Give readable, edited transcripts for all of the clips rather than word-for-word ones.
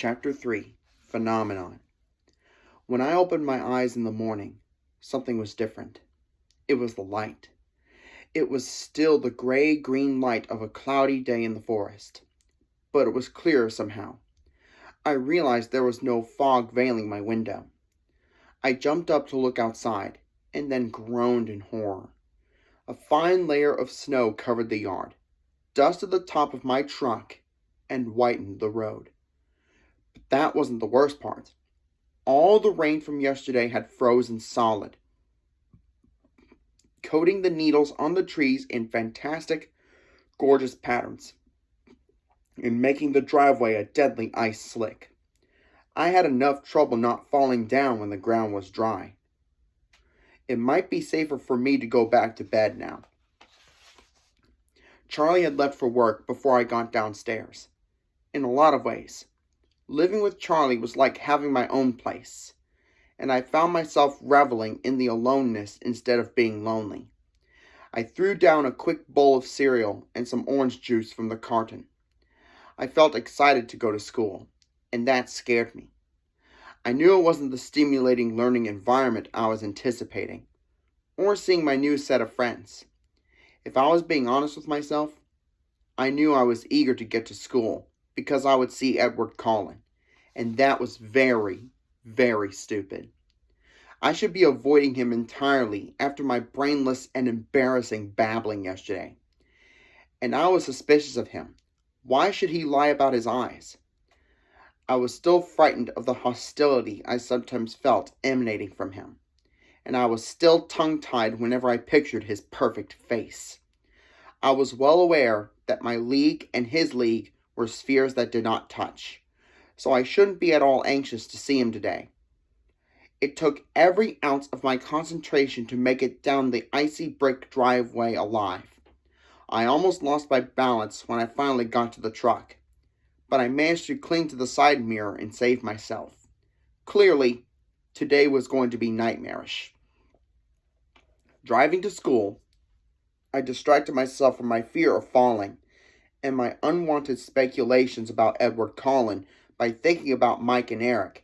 Chapter 3 Phenomenon. When I opened my eyes in the morning, something was different. It was the light. It was still the gray-green light of a cloudy day in the forest, but it was clearer somehow. I realized there was no fog veiling my window. I jumped up to look outside, and then groaned in horror. A fine layer of snow covered the yard, dusted the top of my truck, and whitened the road. But that wasn't the worst part. All the rain from yesterday had frozen solid, coating the needles on the trees in fantastic, gorgeous patterns, and making the driveway a deadly ice slick. I had enough trouble not falling down when the ground was dry. It might be safer for me to go back to bed now. Charlie had left for work before I got downstairs. In a lot of ways, living with Charlie was like having my own place, and I found myself reveling in the aloneness instead of being lonely. I threw down a quick bowl of cereal and some orange juice from the carton. I felt excited to go to school, and that scared me. I knew it wasn't the stimulating learning environment I was anticipating, or seeing my new set of friends. If I was being honest with myself, I knew I was eager to get to school because I would see Edward Cullen, and that was very, very stupid. I should be avoiding him entirely after my brainless and embarrassing babbling yesterday. And I was suspicious of him. Why should he lie about his eyes? I was still frightened of the hostility I sometimes felt emanating from him, and I was still tongue-tied whenever I pictured his perfect face. I was well aware that my league and his league were spheres that did not touch, so I shouldn't be at all anxious to see him today. It took every ounce of my concentration to make it down the icy brick driveway alive. I almost lost my balance when I finally got to the truck, but I managed to cling to the side mirror and save myself. Clearly, today was going to be nightmarish. Driving to school, I distracted myself from my fear of falling and my unwanted speculations about Edward Cullen by thinking about Mike and Eric,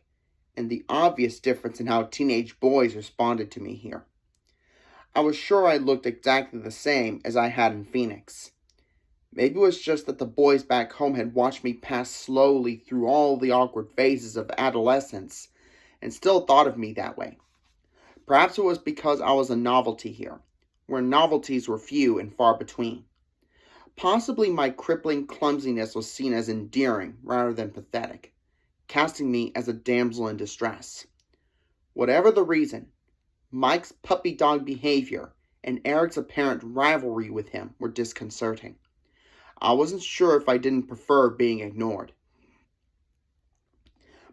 and the obvious difference in how teenage boys responded to me here. I was sure I looked exactly the same as I had in Phoenix. Maybe it was just that the boys back home had watched me pass slowly through all the awkward phases of adolescence and still thought of me that way. Perhaps it was because I was a novelty here, where novelties were few and far between. Possibly my crippling clumsiness was seen as endearing rather than pathetic, casting me as a damsel in distress. Whatever the reason, Mike's puppy dog behavior and Eric's apparent rivalry with him were disconcerting. I wasn't sure if I didn't prefer being ignored.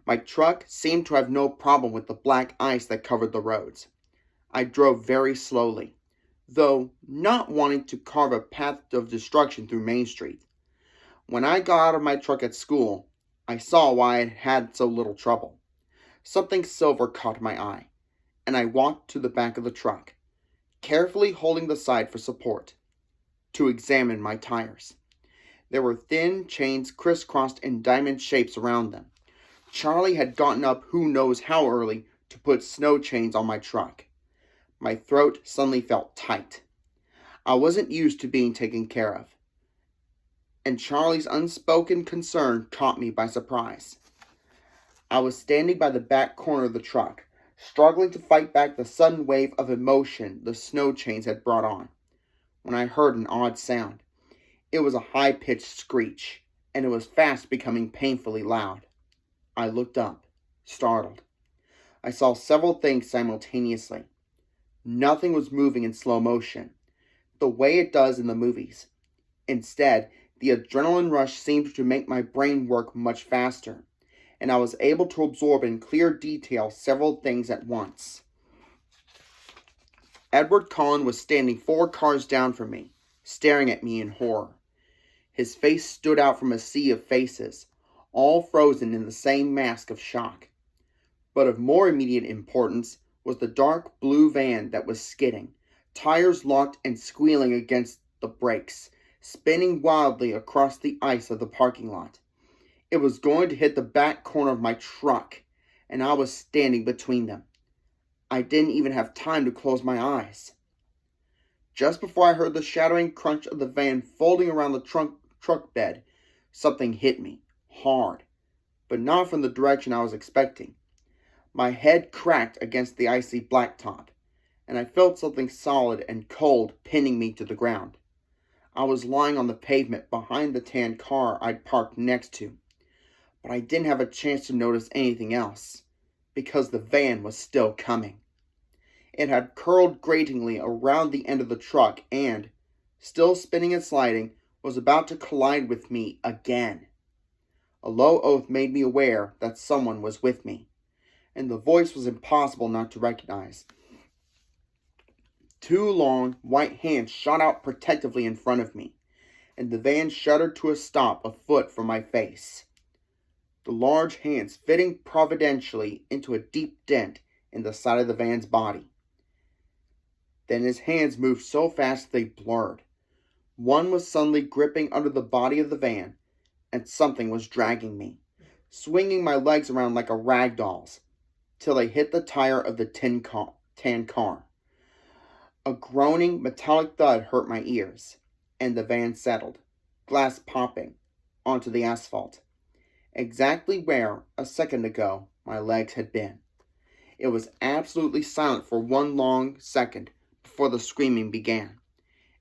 My truck seemed to have no problem with the black ice that covered the roads. I drove very slowly, though not wanting to carve a path of destruction through Main Street. When I got out of my truck at school, I saw why I had had so little trouble. Something silver caught my eye, and I walked to the back of the truck, carefully holding the side for support, to examine my tires. There were thin chains crisscrossed in diamond shapes around them. Charlie had gotten up who knows how early to put snow chains on my truck. My throat suddenly felt tight. I wasn't used to being taken care of, and Charlie's unspoken concern caught me by surprise. I was standing by the back corner of the truck, struggling to fight back the sudden wave of emotion the snow chains had brought on, when I heard an odd sound. It was a high-pitched screech, and it was fast becoming painfully loud. I looked up, startled. I saw several things simultaneously. Nothing was moving in slow motion, the way it does in the movies. Instead, the adrenaline rush seemed to make my brain work much faster, and I was able to absorb in clear detail several things at once. Edward Cullen was standing 4 cars down from me, staring at me in horror. His face stood out from a sea of faces, all frozen in the same mask of shock. But of more immediate importance was the dark blue van that was skidding, tires locked and squealing against the brakes, spinning wildly across the ice of the parking lot. It was going to hit the back corner of my truck, and I was standing between them. I didn't even have time to close my eyes. Just before I heard the shattering crunch of the van folding around the truck bed, something hit me, hard, but not from the direction I was expecting. My head cracked against the icy blacktop, and I felt something solid and cold pinning me to the ground. I was lying on the pavement behind the tan car I'd parked next to, but I didn't have a chance to notice anything else, because the van was still coming. It had curled gratingly around the end of the truck and, still spinning and sliding, was about to collide with me again. A low oath made me aware that someone was with me, and the voice was impossible not to recognize. Two long, white hands shot out protectively in front of me, and the van shuddered to a stop a foot from my face. The large hands fitting providentially into a deep dent in the side of the van's body. Then his hands moved so fast they blurred. One was suddenly gripping under the body of the van, and something was dragging me, swinging my legs around like a rag doll's, till they hit the tire of the tan car. A groaning, metallic thud hurt my ears, and the van settled, glass popping, onto the asphalt, exactly where, a second ago, my legs had been. It was absolutely silent for one long second before the screaming began.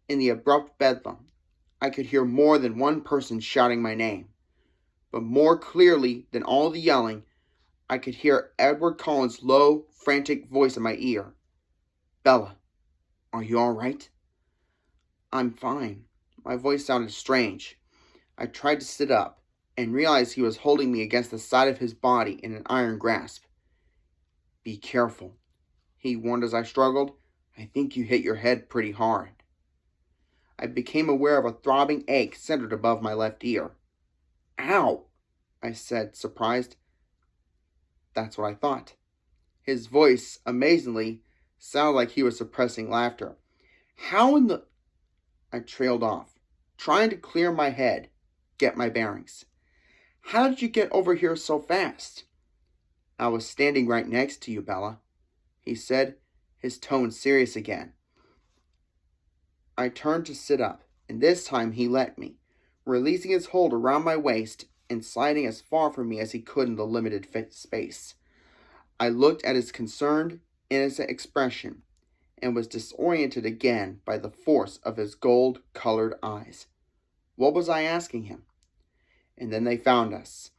In the abrupt bedlam, I could hear more than one person shouting my name, but more clearly than all the yelling, I could hear Edward Collins' low, frantic voice in my ear. "Bella, are you all right?" "I'm fine." My voice sounded strange. I tried to sit up, and realized he was holding me against the side of his body in an iron grasp. "Be careful," he warned as I struggled. "I think you hit your head pretty hard." I became aware of a throbbing ache centered above my left ear. "Ow!" I said, surprised. That's what I thought. His voice, amazingly, sounded like he was suppressing laughter. "How in the—" I trailed off, trying to clear my head, get my bearings. "How did you get over here so fast?" "I was standing right next to you, Bella," he said, his tone serious again. I turned to sit up, and this time he let me, releasing his hold around my waist and sliding as far from me as he could in the limited space. I looked at his concerned, innocent expression and was disoriented again by the force of his gold-colored eyes. What was I asking him? And then they found us.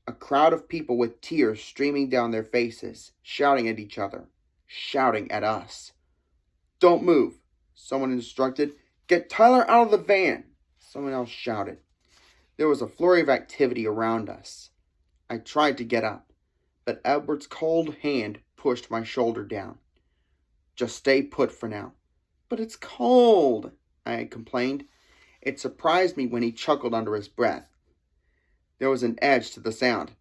A crowd of people with tears streaming down their faces, shouting at each other, shouting at us. "Don't move," someone instructed. "Get Tyler out of the van," someone else shouted. There was a flurry of activity around us. I tried to get up, but Edward's cold hand pushed my shoulder down. "Just stay put for now." "But it's cold," I had complained. It surprised me when he chuckled under his breath. There was an edge to the sound.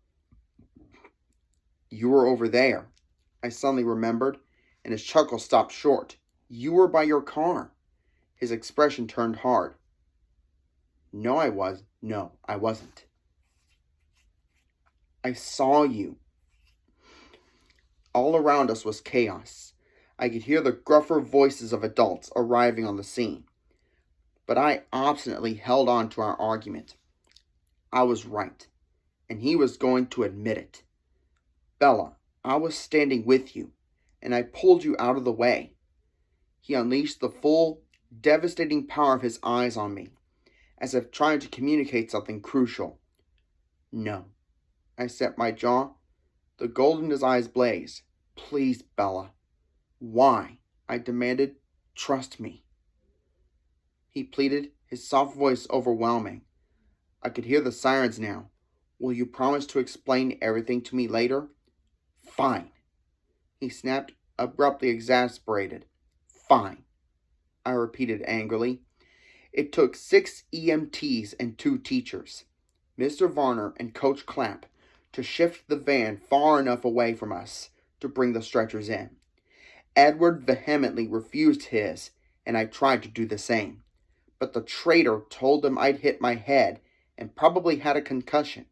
"You were over there," I suddenly remembered, and his chuckle stopped short. "You were by your car." His expression turned hard. No, I wasn't. "I saw you." All around us was chaos. I could hear the gruffer voices of adults arriving on the scene. But I obstinately held on to our argument. I was right, and he was going to admit it. "Bella, I was standing with you, and I pulled you out of the way." He unleashed the full, devastating power of his eyes on me, as if trying to communicate something crucial. "No." I set my jaw. The gold in his eyes blazed. "Please, Bella." "Why?" I demanded. "Trust me." He pleaded, his soft voice overwhelming. I could hear the sirens now. "Will you promise to explain everything to me later?" "Fine," he snapped, abruptly exasperated. "Fine," I repeated angrily. It took 6 EMTs and 2 teachers, Mr. Varner and Coach Clapp, to shift the van far enough away from us to bring the stretchers in. Edward vehemently refused his, and I tried to do the same. But the traitor told them I'd hit my head and probably had a concussion.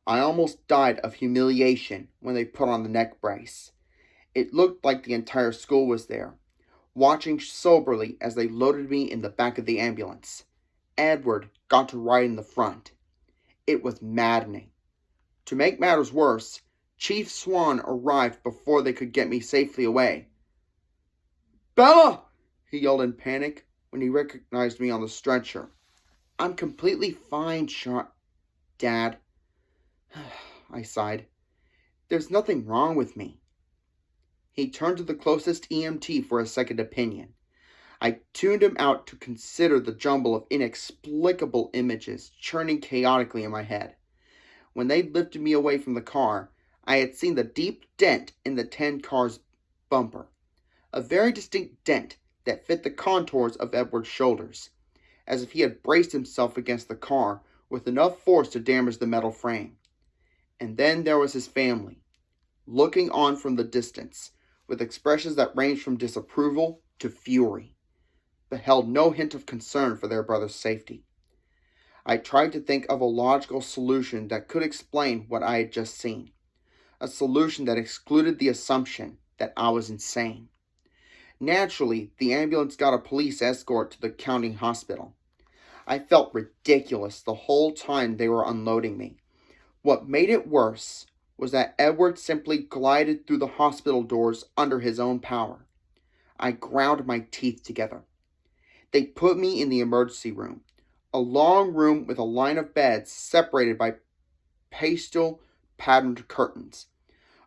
I almost died of humiliation when they put on the neck brace. It looked like the entire school was there, watching soberly as they loaded me in the back of the ambulance. Edward got to ride in the front. It was maddening. To make matters worse, Chief Swan arrived before they could get me safely away. "Bella!" he yelled in panic when he recognized me on the stretcher. "I'm completely fine, Dad," I sighed. "There's nothing wrong with me." He turned to the closest EMT for a second opinion. I tuned him out to consider the jumble of inexplicable images churning chaotically in my head. When they lifted me away from the car, I had seen the deep dent in the tan car's bumper. A very distinct dent that fit the contours of Edward's shoulders, as if he had braced himself against the car with enough force to damage the metal frame. And then there was his family, looking on from the distance, with expressions that ranged from disapproval to fury, but held no hint of concern for their brother's safety. I tried to think of a logical solution that could explain what I had just seen, a solution that excluded the assumption that I was insane. Naturally, the ambulance got a police escort to the county hospital. I felt ridiculous the whole time they were unloading me. What made it worse was that Edward simply glided through the hospital doors under his own power. I ground my teeth together. They put me in the emergency room, a long room with a line of beds separated by pastel-patterned curtains.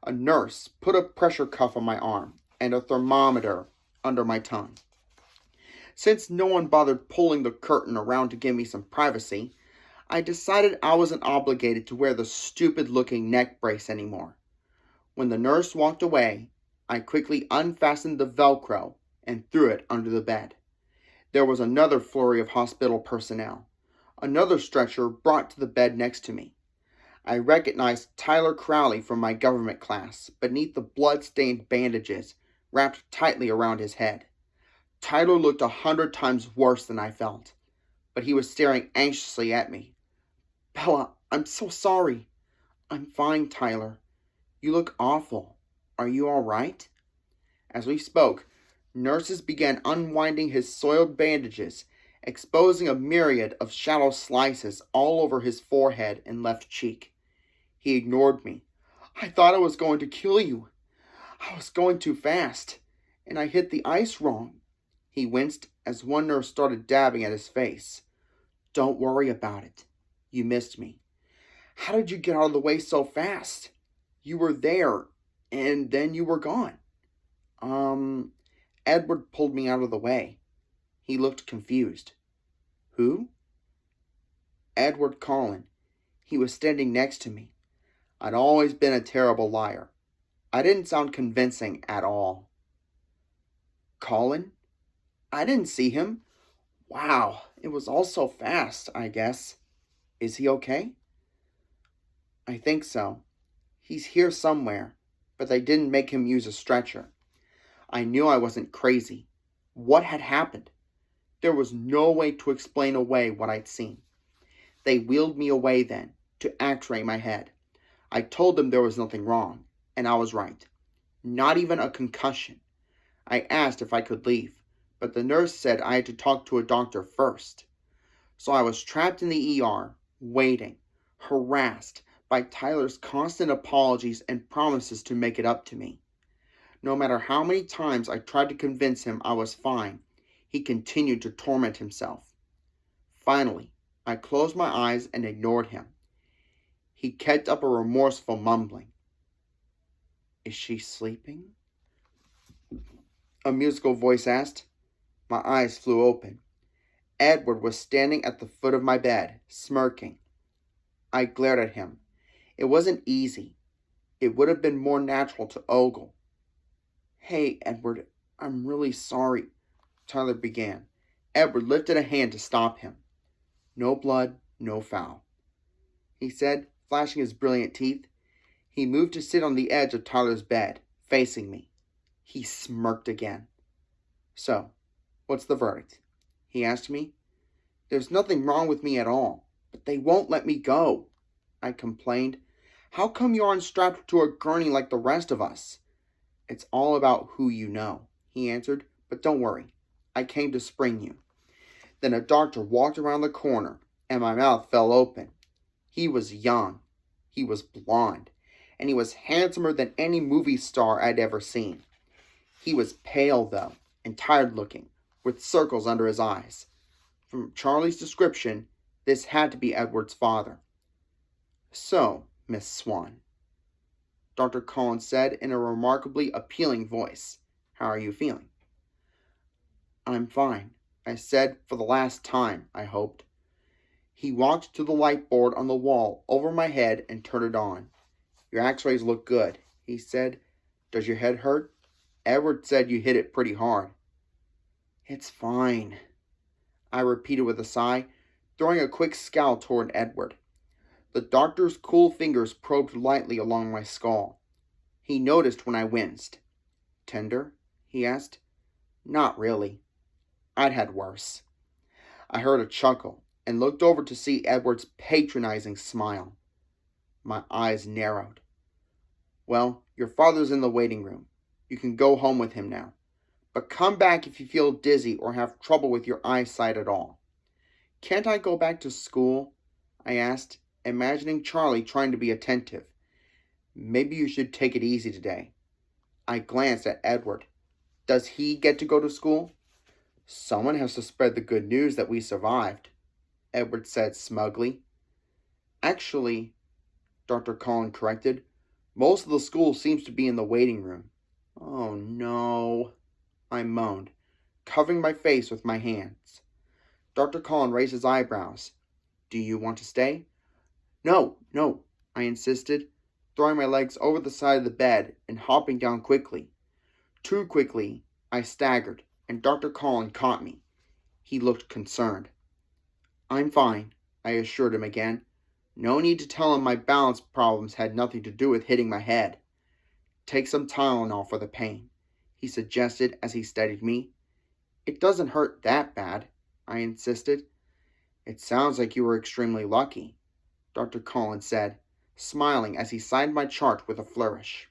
A nurse put a pressure cuff on my arm and a thermometer under my tongue. Since no one bothered pulling the curtain around to give me some privacy, I decided I wasn't obligated to wear the stupid-looking neck brace anymore. When the nurse walked away, I quickly unfastened the Velcro and threw it under the bed. There was another flurry of hospital personnel. Another stretcher brought to the bed next to me. I recognized Tyler Crowley from my government class beneath the blood-stained bandages wrapped tightly around his head. Tyler looked 100 times worse than I felt, but he was staring anxiously at me. "Bella, I'm so sorry." "I'm fine, Tyler. You look awful. Are you all right?" As we spoke, nurses began unwinding his soiled bandages, exposing a myriad of shallow slices all over his forehead and left cheek. He ignored me. "I thought I was going to kill you. I was going too fast, and I hit the ice wrong." He winced as one nurse started dabbing at his face. "Don't worry about it. You missed me." "How did you get out of the way so fast? You were there, and then you were gone." Edward pulled me out of the way." He looked confused. "Who?" "Edward Collin. He was standing next to me." I'd always been a terrible liar. I didn't sound convincing at all. "Colin? I didn't see him. Wow, it was all so fast, I guess. Is he okay?" "I think so. He's here somewhere, but they didn't make him use a stretcher." I knew I wasn't crazy. What had happened? There was no way to explain away what I'd seen. They wheeled me away then, to x-ray my head. I told them there was nothing wrong, and I was right. Not even a concussion. I asked if I could leave, but the nurse said I had to talk to a doctor first. So I was trapped in the ER, waiting, harassed by Tyler's constant apologies and promises to make it up to me. No matter how many times I tried to convince him I was fine, he continued to torment himself. Finally, I closed my eyes and ignored him. He kept up a remorseful mumbling. "Is she sleeping?" a musical voice asked. My eyes flew open. Edward was standing at the foot of my bed, smirking. I glared at him. It wasn't easy. It would have been more natural to ogle. "Hey, Edward, I'm really sorry," Tyler began. Edward lifted a hand to stop him. "No blood, no foul," he said, flashing his brilliant teeth. He moved to sit on the edge of Tyler's bed, facing me. He smirked again. "So, what's the verdict?" he asked me. "There's nothing wrong with me at all, but they won't let me go," I complained, How come you aren't strapped to a gurney like the rest of us? It's all about who you know, he answered, but don't worry. I came to spring you. Then a doctor walked around the corner, and my mouth fell open. He was young, he was blond, and he was handsomer than any movie star I'd ever seen. He was pale, though, and tired looking, with circles under his eyes. From Charlie's description, this had to be Edward's father. So, Miss Swan, Dr. Collins said in a remarkably appealing voice, how are you feeling? I'm fine, I said for the last time, I hoped. He walked to the light board on the wall over my head and turned it on. Your x-rays look good, he said. Does your head hurt? Edward said you hit it pretty hard. It's fine, I repeated with a sigh, throwing a quick scowl toward Edward. The doctor's cool fingers probed lightly along my skull. He noticed when I winced. Tender? He asked. Not really. I'd had worse. I heard a chuckle and looked over to see Edward's patronizing smile. My eyes narrowed. Well, your father's in the waiting room. You can go home with him now. But come back if you feel dizzy or have trouble with your eyesight at all. Can't I go back to school? I asked, imagining Charlie trying to be attentive. Maybe you should take it easy today. I glanced at Edward. Does he get to go to school? Someone has to spread the good news that we survived, Edward said smugly. Actually, Dr. Collins corrected, most of the school seems to be in the waiting room. Oh no, I moaned, covering my face with my hands. Dr. Collins raised his eyebrows. Do you want to stay? No, I insisted, throwing my legs over the side of the bed and hopping down quickly. Too quickly, I staggered, and Dr. Collins caught me. He looked concerned. I'm fine, I assured him again. No need to tell him my balance problems had nothing to do with hitting my head. Take some Tylenol for the pain, he suggested as he steadied me. It doesn't hurt that bad, I insisted. It sounds like you were extremely lucky, Dr. Collins said, smiling as he signed my chart with a flourish.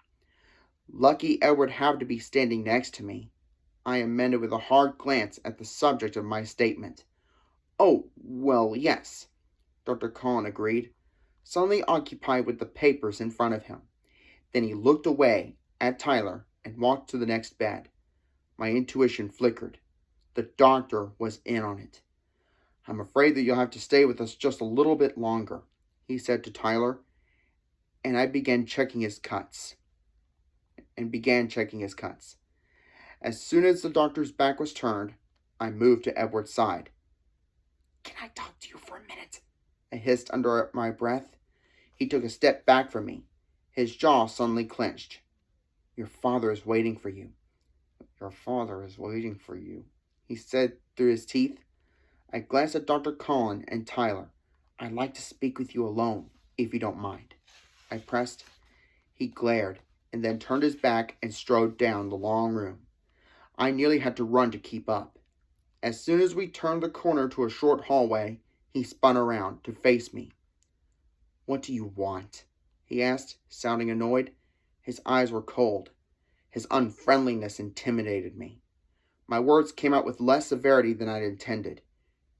Lucky Edward happened to be standing next to me, I amended with a hard glance at the subject of my statement. Oh, well, yes, Dr. Collins agreed, suddenly occupied with the papers in front of him. Then he looked away at Tyler and walked to the next bed. My intuition flickered. The doctor was in on it. I'm afraid that you'll have to stay with us just a little bit longer, he said to Tyler, and I began checking his cuts. As soon as the doctor's back was turned, I moved to Edward's side. Can I talk to you for a minute? I hissed under my breath. He took a step back from me. His jaw suddenly clenched. Your father is waiting for you. Your father is waiting for you, he said through his teeth. I glanced at Dr. Collins and Tyler. I'd like to speak with you alone, if you don't mind, I pressed. He glared, and then turned his back and strode down the long room. I nearly had to run to keep up. As soon as we turned the corner to a short hallway, he spun around to face me. What do you want? He asked, sounding annoyed. His eyes were cold. His unfriendliness intimidated me. My words came out with less severity than I'd intended.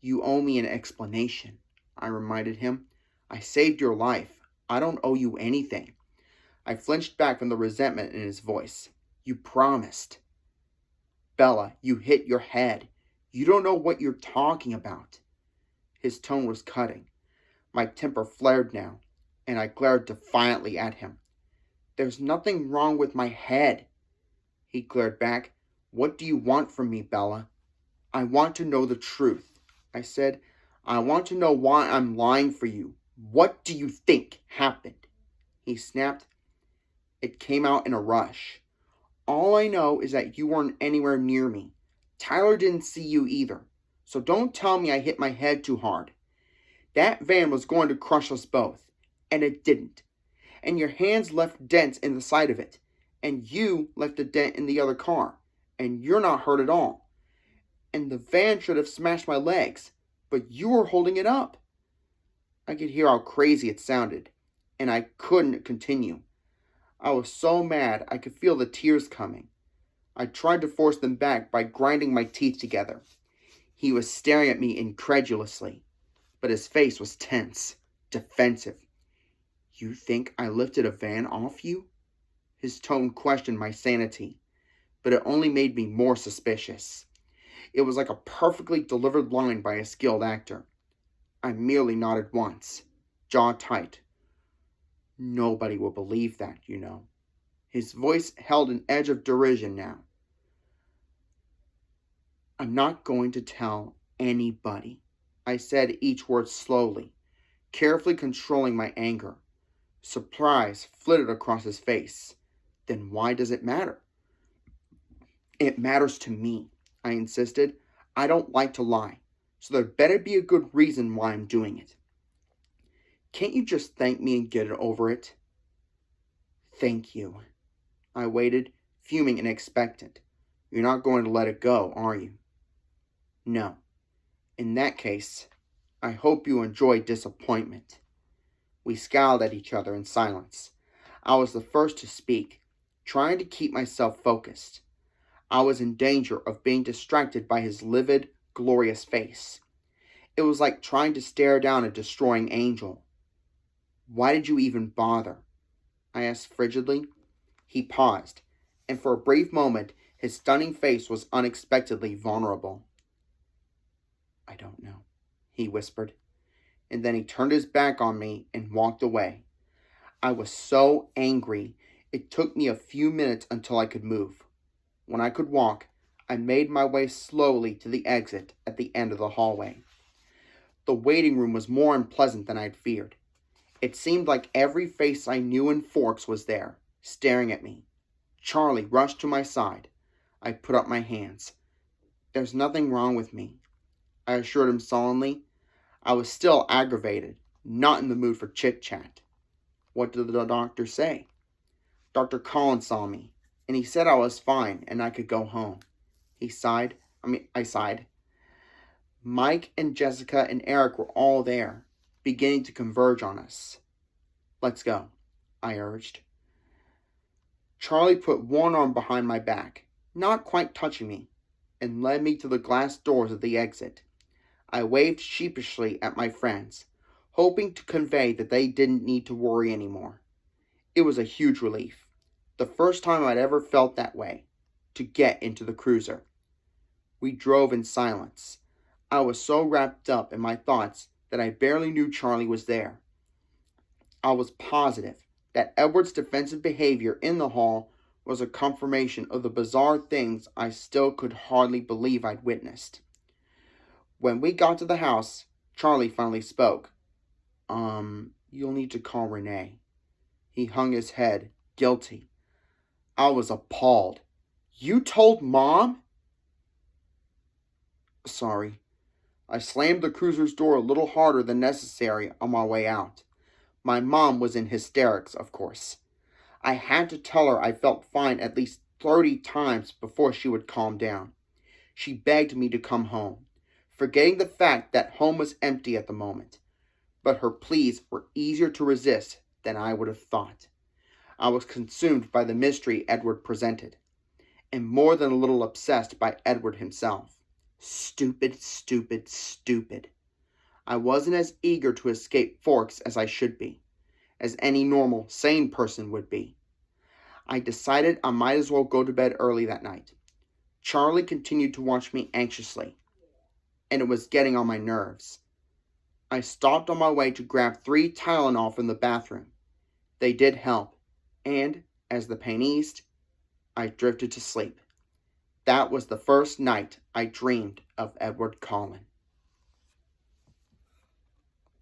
You owe me an explanation, I reminded him. I saved your life. I don't owe you anything. I flinched back from the resentment in his voice. You promised. Bella, you hit your head. You don't know what you're talking about. His tone was cutting. My temper flared now, and I glared defiantly at him. There's nothing wrong with my head. He glared back. What do you want from me, Bella? I want to know the truth, I said. I want to know why I'm lying for you. What do you think happened? He snapped. It came out in a rush. All I know is that you weren't anywhere near me. Tyler didn't see you either. So don't tell me I hit my head too hard. That van was going to crush us both, and it didn't. And your hands left dents in the side of it, and you left a dent in the other car, and you're not hurt at all. And the van should have smashed my legs, but you were holding it up. I could hear how crazy it sounded, and I couldn't continue. I was so mad I could feel the tears coming. I tried to force them back by grinding my teeth together. He was staring at me incredulously, but his face was tense, defensive. "You think I lifted a van off you?" His tone questioned my sanity, but it only made me more suspicious. It was like a perfectly delivered line by a skilled actor. I merely nodded once, jaw tight. "Nobody will believe that, you know." His voice held an edge of derision now. "I'm not going to tell anybody," I said each word slowly, carefully controlling my anger. Surprise flitted across his face. "Then why does it matter?" "It matters to me," I insisted. "I don't like to lie, so there better be a good reason why I'm doing it." "Can't you just thank me and get it over it?" "Thank you." I waited, fuming and expectant. "You're not going to let it go, are you?" "No." "In that case, I hope you enjoy disappointment." We scowled at each other in silence. I was the first to speak, trying to keep myself focused. I was in danger of being distracted by his livid, glorious face. It was like trying to stare down a destroying angel. "Why did you even bother?" I asked frigidly. He paused, and for a brief moment his stunning face was unexpectedly vulnerable. "I don't know," he whispered, and then he turned his back on me and walked away. I was so angry, it took me a few minutes until I could move. When I could walk, I made my way slowly to the exit at the end of the hallway. The waiting room was more unpleasant than I'd feared. It seemed like every face I knew in Forks was there, staring at me. Charlie rushed to my side. I put up my hands. "There's nothing wrong with me," I assured him sullenly. I was still aggravated, not in the mood for chit-chat. "What did the doctor say?" "Dr. Collins saw me, and he said I was fine and I could go home." I sighed. Mike and Jessica and Eric were all there, beginning to converge on us. "Let's go," I urged. Charlie put one arm behind my back, not quite touching me, and led me to the glass doors of the exit. I waved sheepishly at my friends, hoping to convey that they didn't need to worry anymore. It was a huge relief, the first time I'd ever felt that way, to get into the cruiser. We drove in silence. I was so wrapped up in my thoughts that I barely knew Charlie was there. I was positive that Edward's defensive behavior in the hall was a confirmation of the bizarre things I still could hardly believe I'd witnessed. When we got to the house, Charlie finally spoke. You'll need to call Renee." He hung his head, guilty. I was appalled. "You told Mom?" "Sorry." I slammed the cruiser's door a little harder than necessary on my way out. My mom was in hysterics, of course. I had to tell her I felt fine at least 30 times before she would calm down. She begged me to come home, forgetting the fact that home was empty at the moment. But her pleas were easier to resist than I would have thought. I was consumed by the mystery Edward presented, and more than a little obsessed by Edward himself. Stupid, stupid, stupid. I wasn't as eager to escape Forks as I should be, as any normal, sane person would be. I decided I might as well go to bed early that night. Charlie continued to watch me anxiously, and it was getting on my nerves. I stopped on my way to grab 3 Tylenol from the bathroom. They did help, and, as the pain eased, I drifted to sleep. That was the first night I dreamed of Edward Collins.